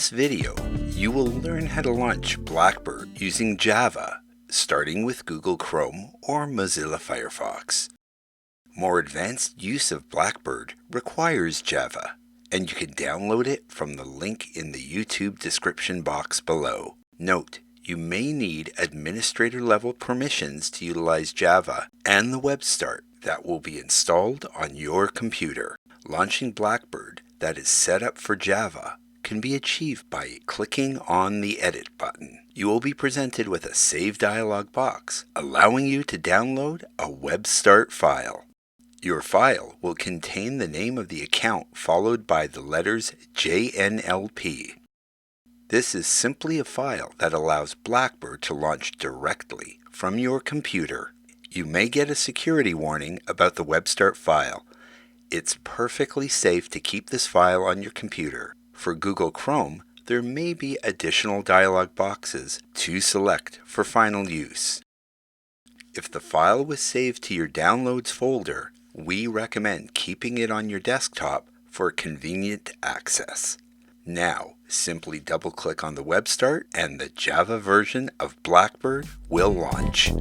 this video, you will learn how to launch Blackbird using Java, starting with Google Chrome or Mozilla Firefox. More advanced use of Blackbird requires Java, and you can download it from the link in the YouTube description box below. Note, you may need administrator-level permissions to utilize Java and the web start that will be installed on your computer. Launching Blackbird that is set up for Java can be achieved by clicking on the Edit button. You will be presented with a Save dialog box, allowing you to download a web start file. Your file will contain the name of the account followed by the letters JNLP. This is simply a file that allows Blackbird to launch directly from your computer. You may get a security warning about the web start file. It's perfectly safe to keep this file on your computer. For Google Chrome, there may be additional dialog boxes to select for final use. If the file was saved to your Downloads folder, we recommend keeping it on your desktop for convenient access. Now, simply double-click on the web start and the Java version of Blackbird will launch.